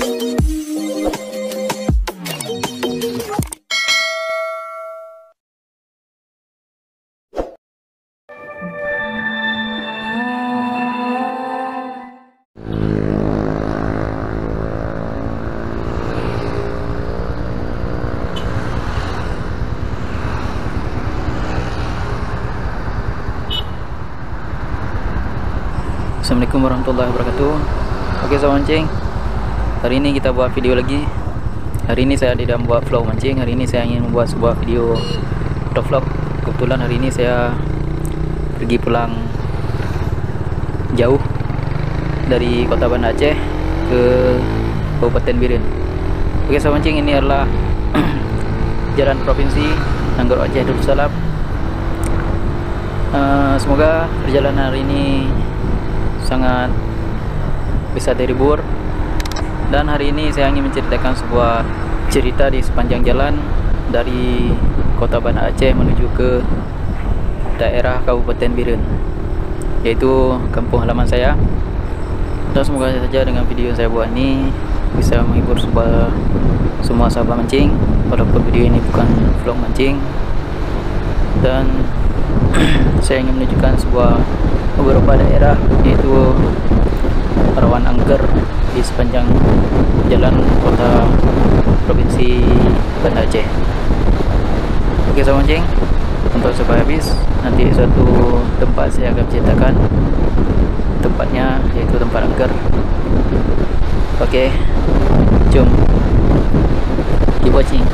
Assalamualaikum warahmatullahi wabarakatuh. Oke sobat mancing, hari ini kita buat video lagi. Hari ini saya tidak membuat vlog mancing. Hari ini saya ingin membuat sebuah video vlog. Kebetulan hari ini saya pergi pulang jauh dari kota Banda Aceh ke Kabupaten Biren. Oke sobat mancing, ini adalah jalan provinsi Nanggor Aceh Darussalam. Semoga perjalanan hari ini sangat bisa terhibur. Dan hari ini saya ingin menceritakan sebuah cerita di sepanjang jalan dari kota Banda Aceh menuju ke daerah Kabupaten Biren, yaitu kampung halaman saya. Dan semoga saja dengan video yang saya buat ini bisa menghibur semua sahabat mancing, walaupun video ini bukan vlog mancing. Dan saya ingin menunjukkan beberapa daerah, yaitu rawan angker di sepanjang jalan kota provinsi Banda Aceh. Oke sobat mancing, untuk sampai habis, nanti suatu tempat saya akan ceritakan tempatnya, yaitu tempat angker. Oke, jom keep watching.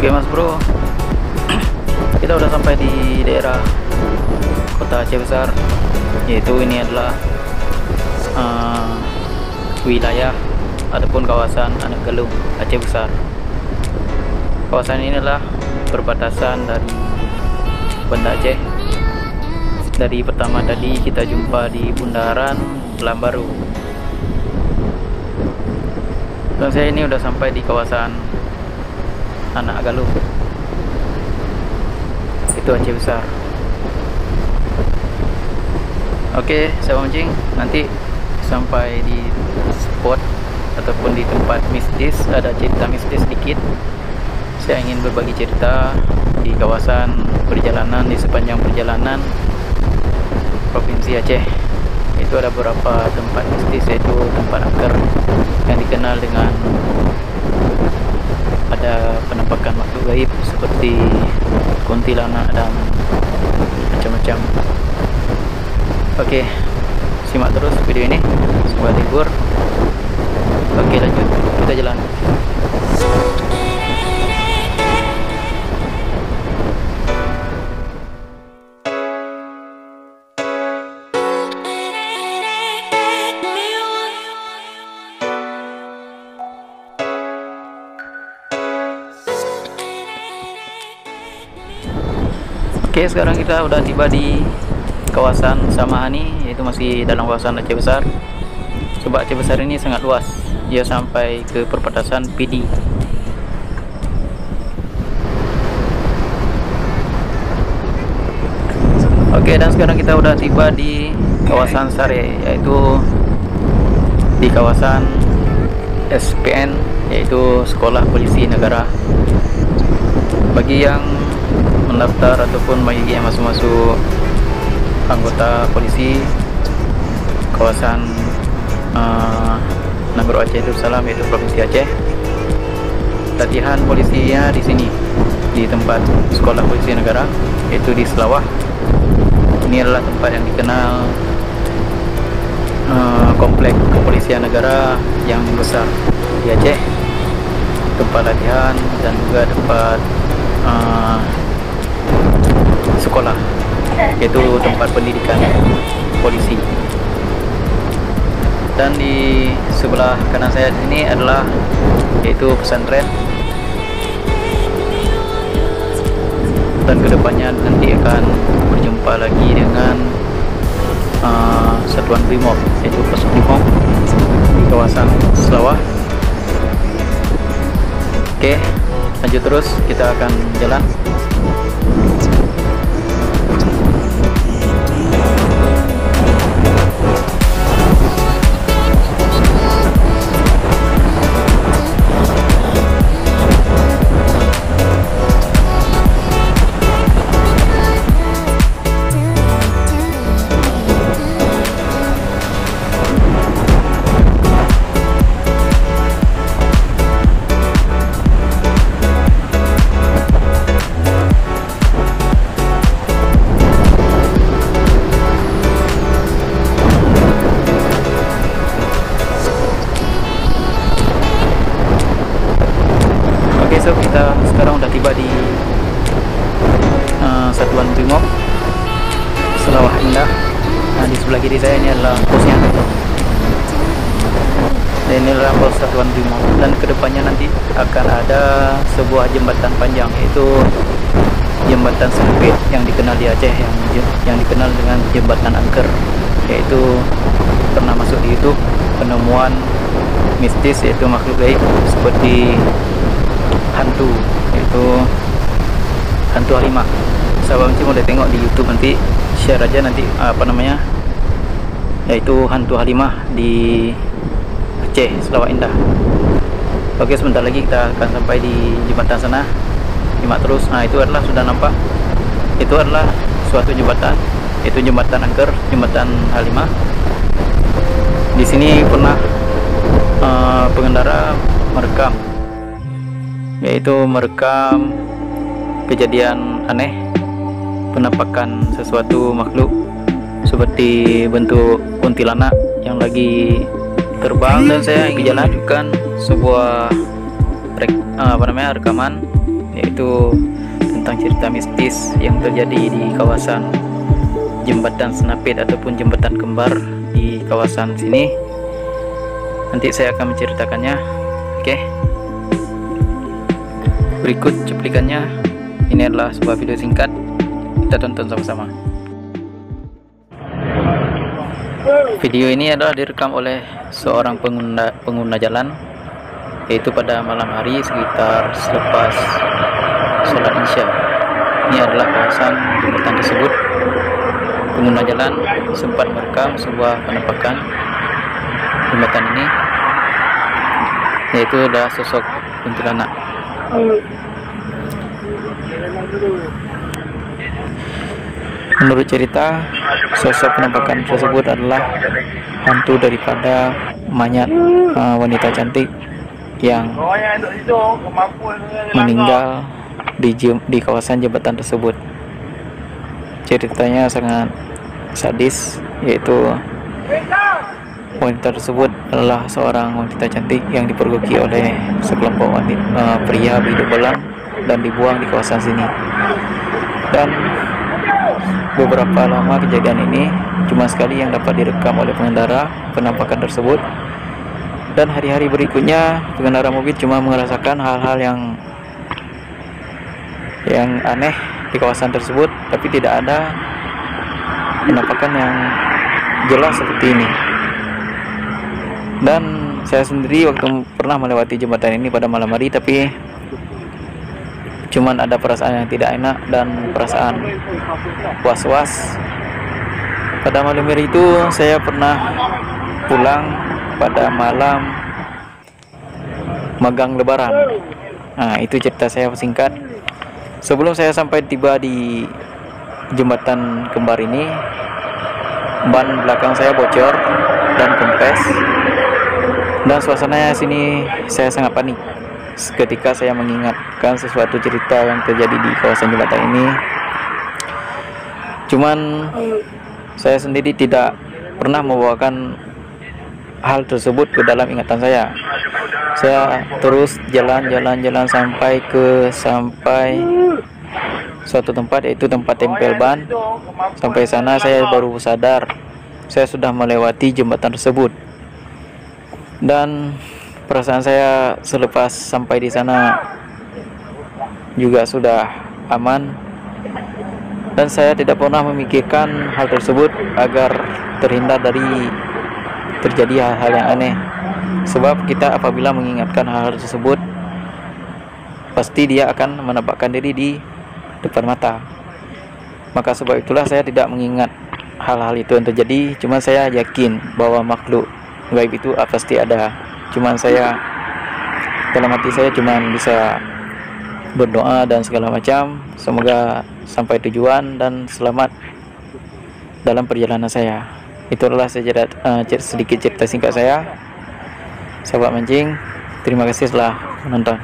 Oke mas bro, kita udah sampai di daerah kota Aceh Besar, yaitu ini adalah wilayah ataupun kawasan Anak Galung Aceh Besar. Kawasan ini adalah perbatasan dari Banda Aceh. Dari pertama tadi kita jumpa di bundaran Pelambaru, dan saya ini udah sampai di kawasan Anak Galung, itu Aceh Besar. Oke sahabat mancing, nanti sampai di spot ataupun di tempat mistis, ada cerita mistis sedikit. saya ingin berbagi cerita di kawasan perjalanan, di sepanjang perjalanan Provinsi Aceh. Itu ada beberapa tempat mistis, yaitu tempat angker yang dikenal dengan ada penampakan makhluk gaib seperti kuntilanak dan macam-macam. Oke, simak terus video ini, sebuah libur. Oke, lanjut, kita jalan. Oke, sekarang kita udah tiba di kawasan Samahani, yaitu masih dalam kawasan Aceh Besar. Sebab Aceh Besar ini sangat luas, dia sampai ke perbatasan PD. Oke, dan sekarang kita udah tiba di kawasan Sare, yaitu di kawasan SPN, yaitu Sekolah Polisi Negara. Bagi yang mendaftar ataupun bagi yang masuk anggota polisi kawasan Nagro Aceh Darussalam, yaitu Provinsi Aceh, latihan polisinya di sini, di tempat Sekolah Polisi Negara, yaitu di Selawah. Ini adalah tempat yang dikenal komplek kepolisian negara yang besar di Aceh, tempat latihan dan juga tempat sekolah, yaitu tempat pendidikan polisi. Dan di sebelah kanan saya ini adalah yaitu pesantren, dan kedepannya nanti akan berjumpa lagi dengan Satuan Brimob, yaitu Pos Brimob di kawasan Selawah. Oke, lanjut terus, kita akan jalan. So, kita sekarang udah tiba di Satuan Brimob Selawah Indah. Nah, di sebelah kiri saya ini adalah posnya, dan ini adalah pos Satuan Brimob. Dan kedepannya nanti akan ada sebuah jembatan panjang, yaitu jembatan sempit yang dikenal di Aceh, yang dikenal dengan jembatan angker, yaitu pernah masuk di YouTube penemuan mistis, yaitu makhluk gaib seperti hantu, yaitu hantu halimah. Sahabat Mci boleh tengok di YouTube, nanti share aja nanti yaitu hantu halimah di Aceh Selawah Indah. Oke, sebentar lagi kita akan sampai di jembatan sana. Simak terus. Nah, itu adalah, sudah nampak, itu adalah suatu jembatan, yaitu jembatan angker, jembatan halimah. Di sini pernah pengendara merekam, yaitu merekam kejadian aneh, penampakan sesuatu makhluk seperti bentuk kuntilanak yang lagi terbang. Dan saya ingin menunjukkan sebuah rekaman, yaitu tentang cerita mistis yang terjadi di kawasan jembatan Senapit ataupun jembatan kembar di kawasan sini. Nanti saya akan menceritakannya. Oke, berikut cuplikannya. Ini adalah sebuah video singkat, kita tonton sama-sama. Video ini adalah direkam oleh seorang pengguna jalan, yaitu pada malam hari sekitar selepas sholat Isya. Ini adalah kawasan jembatan tersebut. Pengguna jalan sempat merekam sebuah penampakan jembatan ini, yaitu adalah sosok kuntilanak. Menurut cerita, sosok penampakan tersebut adalah hantu daripada mayat wanita cantik yang meninggal di kawasan jembatan tersebut. Ceritanya sangat sadis, yaitu wanita tersebut adalah seorang wanita cantik yang dipergoki oleh sekelompok pria berhidung belang dan dibuang di kawasan sini. Dan beberapa lama kejadian ini cuma sekali yang dapat direkam oleh pengendara penampakan tersebut, dan hari-hari berikutnya pengendara mobil cuma merasakan hal-hal yang aneh di kawasan tersebut, tapi tidak ada penampakan yang jelas seperti ini. Dan saya sendiri waktu pernah melewati jembatan ini pada malam hari, tapi cuman ada perasaan yang tidak enak dan perasaan was-was. Pada malam hari itu saya pernah pulang pada malam magang lebaran. Nah, itu cerita saya singkat. Sebelum saya sampai tiba di jembatan kembar ini, ban belakang saya bocor dan kempes, dan suasananya sini saya sangat panik ketika saya mengingatkan sesuatu cerita yang terjadi di kawasan jembatan ini. Cuman saya sendiri tidak pernah membawakan hal tersebut ke dalam ingatan saya. Saya terus jalan sampai suatu tempat, yaitu tempat tempel ban. Sampai sana saya baru sadar saya sudah melewati jembatan tersebut. Dan perasaan saya selepas sampai di sana juga sudah aman, dan saya tidak pernah memikirkan hal tersebut agar terhindar dari terjadi hal-hal yang aneh. Sebab kita apabila mengingatkan hal tersebut, pasti dia akan menampakkan diri di depan mata. Maka sebab itulah saya tidak mengingat hal-hal itu yang terjadi. Cuma saya yakin bahwa makhluk gaib itu pasti ada. Cuman saya, dalam hati saya cuman bisa berdoa dan segala macam, semoga sampai tujuan dan selamat dalam perjalanan saya. Itulah sedikit cerita singkat saya, sahabat mancing. Terima kasih telah menonton.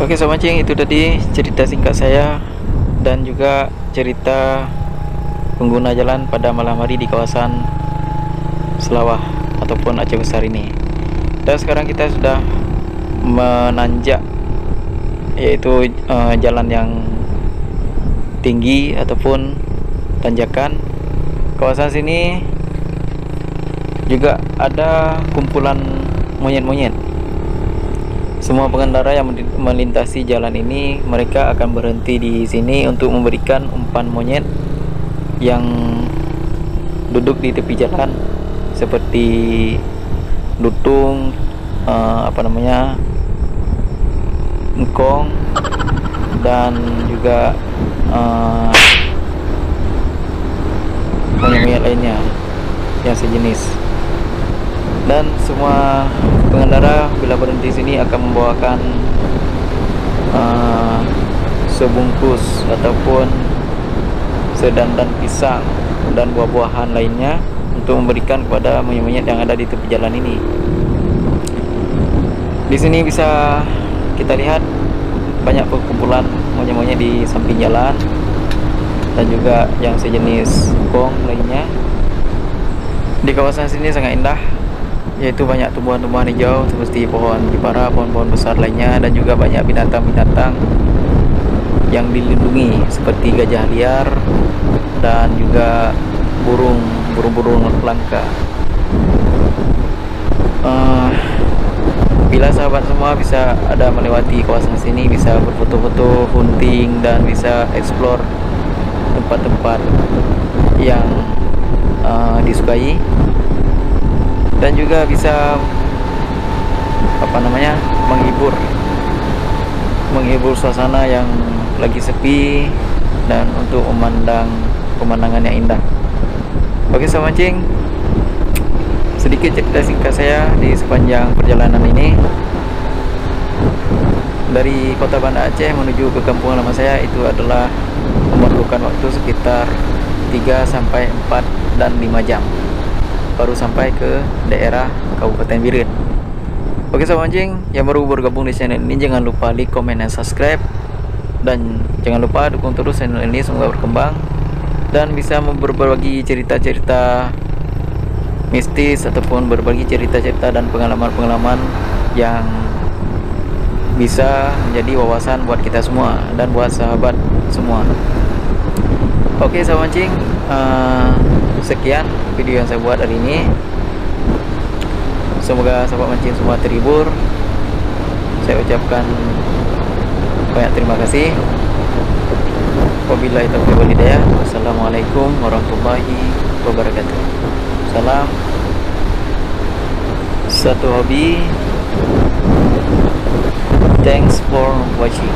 Oke sahabat mancing, itu tadi cerita singkat saya dan juga cerita pengguna jalan pada malam hari di kawasan Selawah ataupun Aceh Besar ini. Dan sekarang kita sudah menanjak, yaitu jalan yang tinggi ataupun tanjakan. Kawasan sini juga ada kumpulan monyet-monyet. Semua pengendara yang melintasi jalan ini, mereka akan berhenti di sini untuk memberikan umpan monyet yang duduk di tepi jalan, seperti lutung, engkong, dan juga monyet-monyet lainnya yang sejenis. Dan semua pengendara bila berhenti sini akan membawakan sebungkus ataupun sedandan pisang dan buah-buahan lainnya untuk memberikan kepada monyet-monyet yang ada di tepi jalan ini. Di sini bisa kita lihat banyak perkumpulan monyet-monyet di samping jalan, dan juga yang sejenis kong lainnya. Di kawasan sini sangat indah, yaitu banyak tumbuhan-tumbuhan hijau seperti pohon jepara, pohon-pohon besar lainnya, dan juga banyak binatang-binatang yang dilindungi seperti gajah liar dan juga burung-burung langka. Bila sahabat semua bisa ada melewati kawasan sini, bisa berfoto-foto, hunting, dan bisa explore tempat-tempat yang disukai, dan juga bisa menghibur suasana yang lagi sepi, dan untuk memandang pemandangan yang indah. Oke sahabat mancing, sedikit cerita singkat saya di sepanjang perjalanan ini. Dari kota Banda Aceh menuju ke kampung halaman saya itu adalah memerlukan waktu sekitar 3 sampai 4 dan 5 jam baru sampai ke daerah Kabupaten Biren. Oke sahabat mancing yang baru bergabung di channel ini, jangan lupa like, komen, dan subscribe, dan jangan lupa dukung terus channel ini semoga berkembang dan bisa berbagi cerita-cerita mistis ataupun berbagi cerita-cerita dan pengalaman-pengalaman yang bisa menjadi wawasan buat kita semua dan buat sahabat semua. Oke sahabat mancing, sekian video yang saya buat hari ini. Semoga sahabat mancing semua terhibur. Saya ucapkan banyak terima kasih. Wabillahi taufiq wal hidayah. Wassalamualaikum warahmatullahi wabarakatuh. Salam satu hobi. Thanks for watching.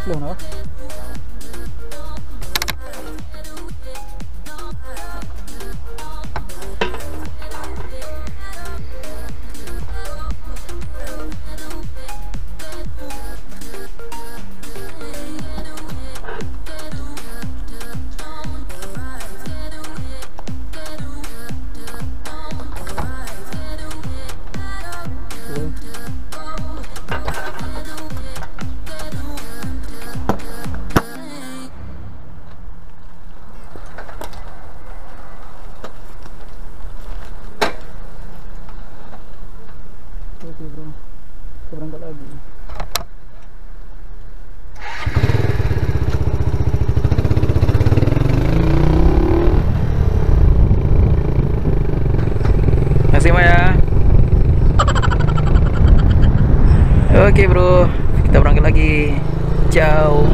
No? Oke bro, kita berangkat lagi. Makasih Maya. Oke bro, kita berangkat lagi. Ciao.